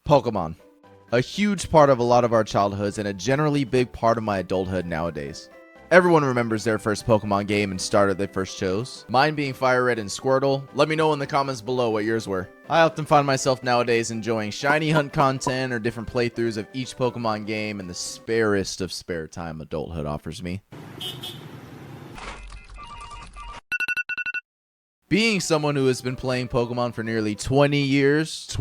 Pokemon. A huge part of a lot of our childhoods and a generally big part of my adulthood nowadays. Everyone remembers their first Pokemon game and starter they first chose. Mine being Fire Red and Squirtle. Let me know in the comments below what yours were. I often find myself nowadays enjoying shiny hunt content or different playthroughs of each Pokemon game in the sparest of spare time adulthood offers me. Being someone who has been playing Pokemon for nearly 20 years.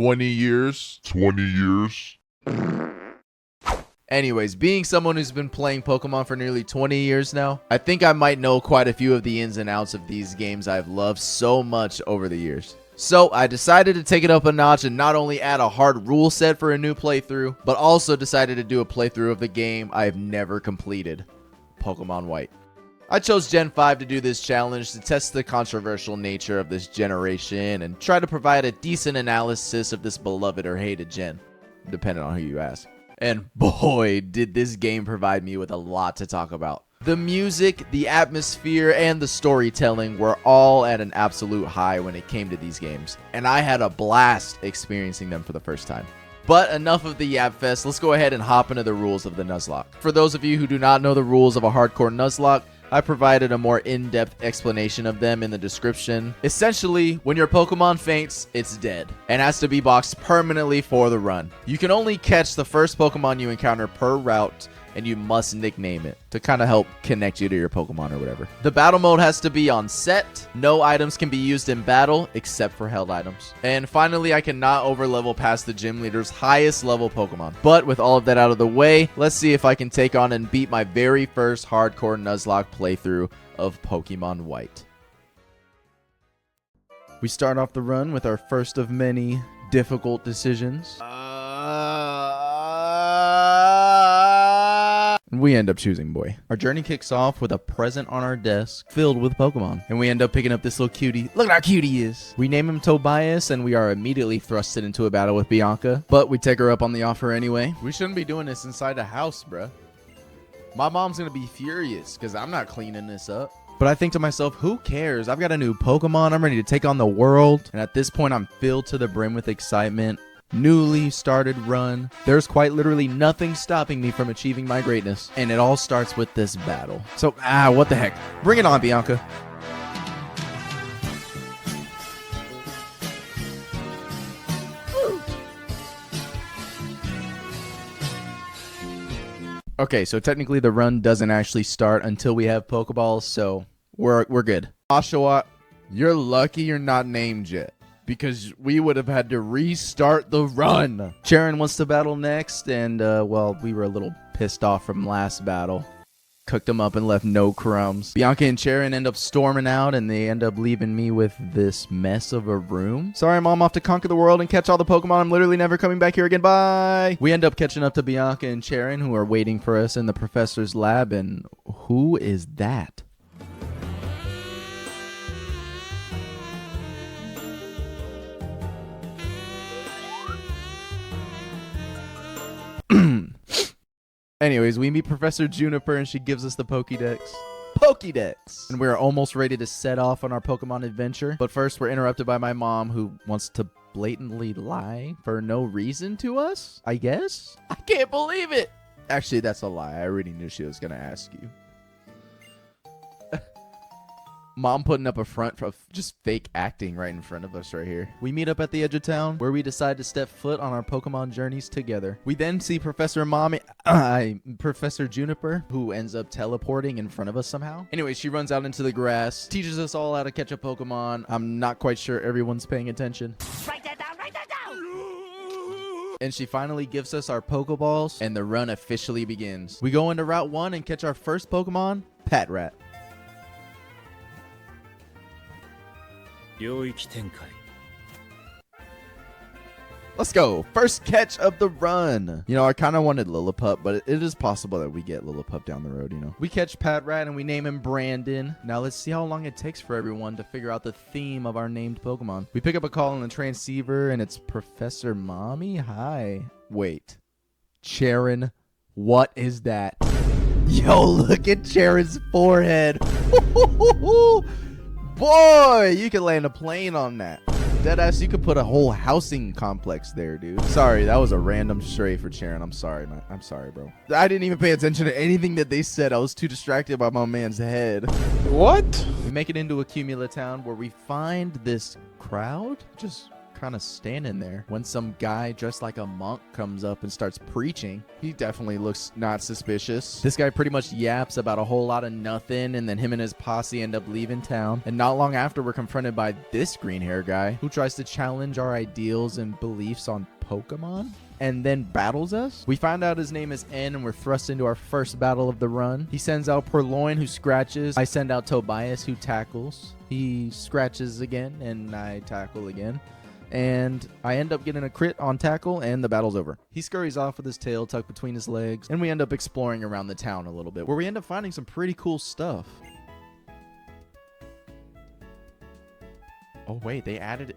Anyways, being someone who's been playing Pokemon for nearly 20 years now, I think I might know quite a few of the ins and outs of these games I've loved so much over the years. So I decided to take it up a notch and not only add a hard rule set for a new playthrough, but also decided to do a playthrough of the game I've never completed, Pokemon White. I chose Gen 5 to do this challenge to test the controversial nature of this generation and try to provide a decent analysis of this beloved or hated gen, depending on who you ask. And boy, did this game provide me with a lot to talk about. The music, the atmosphere, and the storytelling were all at an absolute high when it came to these games, and I had a blast experiencing them for the first time. But enough of the Yap Fest, let's go ahead and hop into the rules of the Nuzlocke. For those of you who do not know the rules of a hardcore Nuzlocke, I provided a more in-depth explanation of them in the description. Essentially, when your Pokemon faints, it's dead and has to be boxed permanently for the run. You can only catch the first Pokemon you encounter per route, and you must nickname it to kind of help connect you to your Pokemon or whatever. The battle mode has to be on set. No items can be used in battle except for held items. And finally, I cannot overlevel past the gym leader's highest level Pokemon. But with all of that out of the way, let's see if I can take on and beat my very first hardcore Nuzlocke playthrough of Pokemon White. We start off the run with our first of many difficult decisions. We end up choosing boy. Our journey kicks off with a present on our desk filled with Pokemon. And we end up picking up this little cutie. Look at how cute he is. We name him Tobias and we are immediately thrusted into a battle with Bianca. But we take her up on the offer anyway. We shouldn't be doing this inside the house, bruh. My mom's gonna be furious because I'm not cleaning this up. But I think to myself, who cares? I've got a new Pokemon. I'm ready to take on the world. And at this point, I'm filled to the brim with excitement. Newly started run. There's quite literally nothing stopping me from achieving my greatness. And it all starts with this battle. So, what the heck? Bring it on, Bianca. Okay, so technically the run doesn't actually start until we have Pokeballs, so we're good. Oshawott, you're lucky you're not named yet, because we would have had to restart the run. Sharon wants to battle next, and, well, we were a little pissed off from last battle. Cooked them up and left no crumbs. Bianca and Sharon end up storming out, and they end up leaving me with this mess of a room. Sorry, Mom, off to conquer the world and catch all the Pokemon. I'm literally never coming back here again. Bye! We end up catching up to Bianca and Sharon, who are waiting for us in the professor's lab, and who is that? Anyways, we meet Professor Juniper and she gives us the Pokédex. And we're almost ready to set off on our Pokemon adventure. But first, we're interrupted by my mom, who wants to blatantly lie for no reason to us, I guess? I can't believe it! Actually, that's a lie. I already knew she was going to ask you. Mom putting up a front of just fake acting right in front of us right here. We meet up at the edge of town where we decide to step foot on our Pokemon journeys together. We then see Professor Juniper, who ends up teleporting in front of us somehow. Anyway, she runs out into the grass, teaches us all how to catch a Pokemon. I'm not quite sure everyone's paying attention. Write that down, write that down! And she finally gives us our Pokeballs, and the run officially begins. We go into Route 1 and catch our first Pokemon, Patrat. Let's go. First catch of the run. You know, I kind of wanted Lillipup, but it is possible that we get Lillipup down the road, you know. We catch Patrat and we name him Brandon. Now let's see how long it takes for everyone to figure out the theme of our named Pokemon. We pick up a call on the transceiver and it's Professor Mommy. Hi. Wait. Sharon, what is that? Yo, look at Sharon's forehead. Boy, you can land a plane on that. Deadass, you could put a whole housing complex there, dude. Sorry, that was a random stray for Charon. I'm sorry, man. I'm sorry, bro. I didn't even pay attention to anything that they said. I was too distracted by my man's head. What? We make it into a Cumula town where we find this crowd just kind of standing there when some guy dressed like a monk comes up and starts preaching. He definitely looks not suspicious. This guy pretty much yaps about a whole lot of nothing, and then him and his posse end up leaving town. And not long after, we're confronted by this green hair guy who tries to challenge our ideals and beliefs on Pokemon and then battles us. We find out his name is N, and we're thrust into our first battle of the run. He sends out Purloin, who scratches. I send out Tobias, who tackles. He scratches again, and I tackle again. And I end up getting a crit on tackle, and the battle's over. He scurries off with his tail tucked between his legs, and we end up exploring around the town a little bit, where we end up finding some pretty cool stuff. Oh, wait, they added it.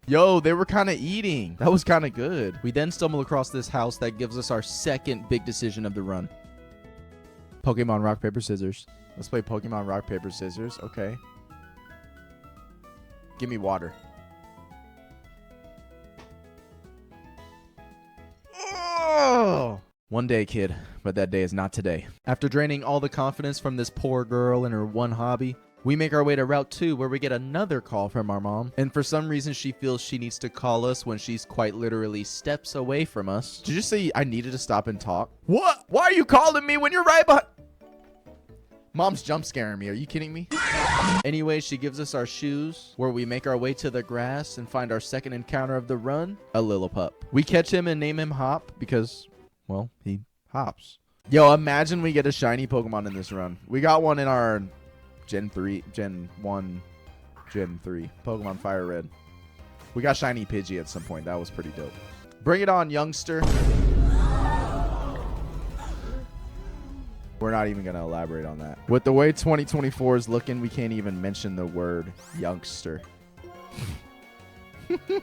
Yo, they were kind of eating. That was kind of good. We then stumble across this house that gives us our second big decision of the run. Pokemon Rock, Paper, Scissors. Let's play Pokemon Rock, Paper, Scissors. Okay. Give me water. Oh! One day, kid, but that day is not today. After draining all the confidence from this poor girl and her one hobby, we make our way to Route 2, where we get another call from our mom. And for some reason, she feels she needs to call us when she's quite literally steps away from us. Did you just say I needed to stop and talk? What? Why are you calling me when you're right behind? Mom's jump scaring me. Are you kidding me? Anyway, she gives us our shoes, where we make our way to the grass and find our second encounter of the run, a Lillipup. We catch him and name him Hop because, well, he hops. Yo, imagine we get a shiny Pokemon in this run. We got one in our Gen 1, Gen 3, Pokemon Fire Red. We got shiny Pidgey at some point. That was pretty dope. Bring it on, youngster. We're not even going to elaborate on that. With the way 2024 is looking, we can't even mention the word youngster.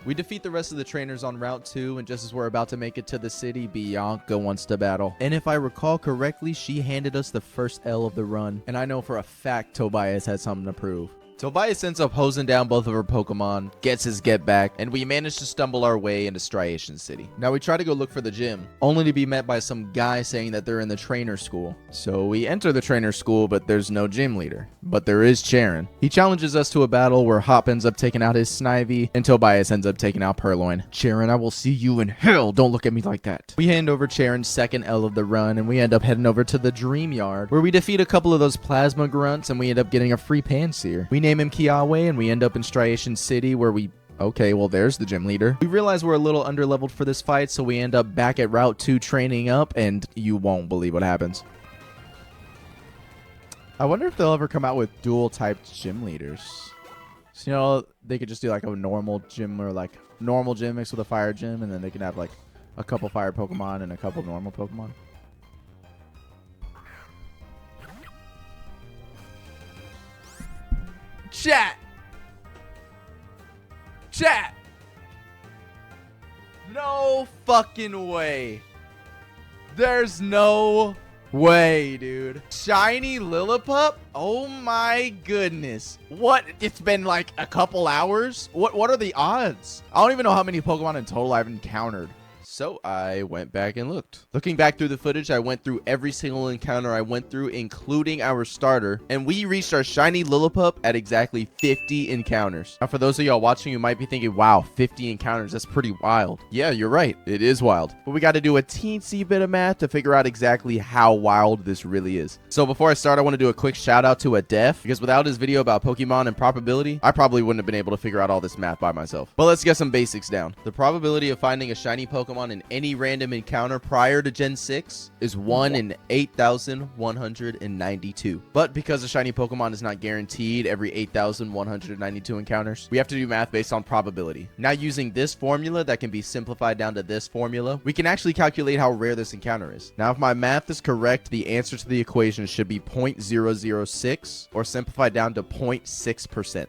We defeat the rest of the trainers on Route 2, and just as we're about to make it to the city, Bianca wants to battle. And if I recall correctly, she handed us the first L of the run. And I know for a fact Tobias has something to prove. Tobias ends up hosing down both of her Pokemon, gets his get back, and we manage to stumble our way into Striation City. Now we try to go look for the gym, only to be met by some guy saying that they're in the trainer school. So we enter the trainer school, but there's no gym leader. But there is Charon. He challenges us to a battle where Hop ends up taking out his Snivy, and Tobias ends up taking out Purloin. Charon, I will see you in hell. Don't look at me like that. We hand over Charon's second L of the run, and we end up heading over to the Dream Yard, where we defeat a couple of those Plasma Grunts, and we end up getting a free Pansear. We name him Kiawe, and we end up in Striation City, where we... Okay, well, there's the gym leader. We realize we're a little underleveled for this fight, so we end up back at Route 2 training up, and you won't believe what happens. I wonder if they'll ever come out with dual-typed gym leaders. So, you know, they could just do like a normal gym, or like normal gym mixed with a fire gym, and then they can have like a couple fire Pokemon and a couple normal Pokemon. Chat! Chat! No fucking way. There's no way, dude. Shiny Lillipup? Oh my goodness. What? It's been like a couple hours? What are the odds? I don't even know how many Pokemon in total I've encountered. So I went back and looked. Looking back through the footage, I went through every single encounter I went through, including our starter, and we reached our shiny Lillipup at exactly 50 encounters. Now, for those of y'all watching, you might be thinking, wow, 50 encounters, that's pretty wild. Yeah, you're right. It is wild. But we got to do a teensy bit of math to figure out exactly how wild this really is. So before I start, I want to do a quick shout out to Adef, because without his video about Pokemon and probability, I probably wouldn't have been able to figure out all this math by myself. But let's get some basics down. The probability of finding a shiny Pokemon in any random encounter prior to Gen 6 is 1 in 8,192. But because a shiny Pokemon is not guaranteed every 8,192 encounters, we have to do math based on probability. Now, using this formula that can be simplified down to this formula, we can actually calculate how rare this encounter is. Now, if my math is correct, the answer to the equation should be 0.006, or simplified down to 0.6%.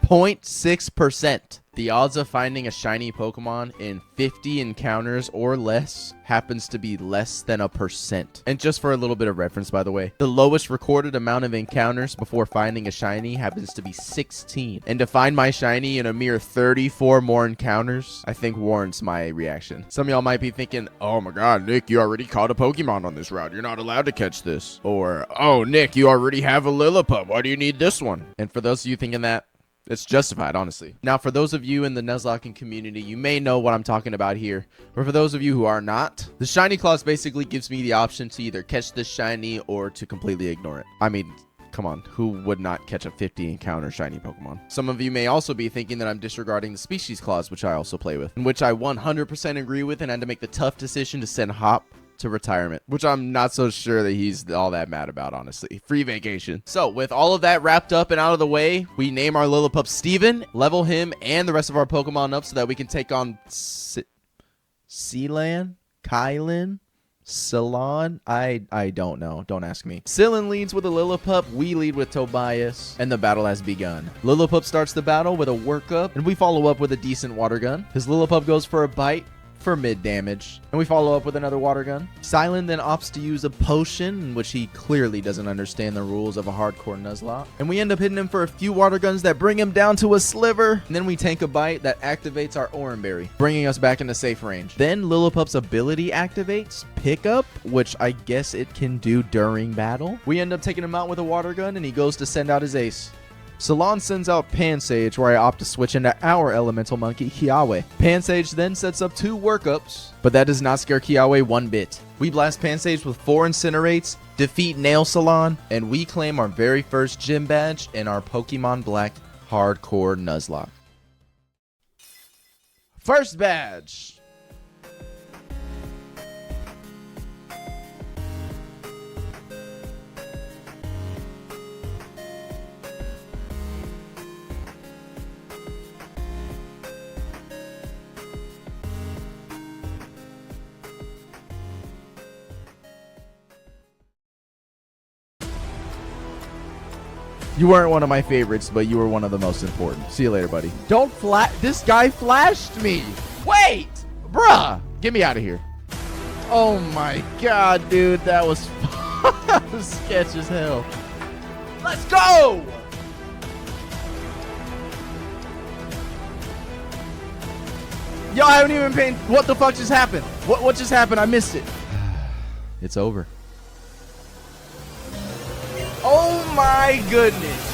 0.6%. The odds of finding a shiny Pokemon in 50 encounters or less happens to be less than 1%. And just for a little bit of reference, by the way, the lowest recorded amount of encounters before finding a shiny happens to be 16. And to find my shiny in a mere 34 more encounters, I think warrants my reaction. Some of y'all might be thinking, oh my god, Nick, you already caught a Pokemon on this route. You're not allowed to catch this. Or, oh, Nick, you already have a Lillipup. Why do you need this one? And for those of you thinking that, it's justified, honestly. Now, for those of you in the Nuzlocke community, you may know what I'm talking about here. But for those of you who are not, the shiny clause basically gives me the option to either catch this shiny or to completely ignore it. I mean, come on, who would not catch a 50 encounter shiny Pokemon? Some of you may also be thinking that I'm disregarding the species clause, which I also play with, in which I 100% agree with and had to make the tough decision to send Hop to retirement, which I'm not so sure that he's all that mad about, honestly. Free vacation. So with all of that wrapped up and out of the way, we name our Lillipup Steven, level him and the rest of our Pokemon up so that we can take on Sealan, Kylan, Salon. I don't know. Don't ask me. Sillin leads with a Lillipup, we lead with Tobias, and the battle has begun. Lillipup starts the battle with a workup, and we follow up with a decent water gun. His Lillipup goes for a bite for mid damage, and we follow up with another water gun. Silent then opts to use a potion, in which he clearly doesn't understand the rules of a hardcore Nuzlocke, and we end up hitting him for a few water guns that bring him down to a sliver, and then we tank a bite that activates our Oranberry, bringing us back into safe range. Then Lillipup's ability activates Pickup, which I guess it can do during battle. We end up taking him out with a water gun, and he goes to send out his ace. Salon sends out Pansage, where I opt to switch into our elemental monkey, Kiawe. Pansage then sets up 2 workups, but that does not scare Kiawe one bit. We blast Pansage with 4 Incinerates, defeat Nail Salon, and we claim our very first gym badge in our Pokemon Black Hardcore Nuzlocke. First badge! You weren't one of my favorites, but you were one of the most important. See you later, buddy. Don't this guy flashed me. Wait! Bruh! Get me out of here. Oh my god, dude. That was sketch as hell. Let's go! Yo, I haven't even paid. What the fuck just happened? What just happened? I missed it. It's over. Oh my goodness.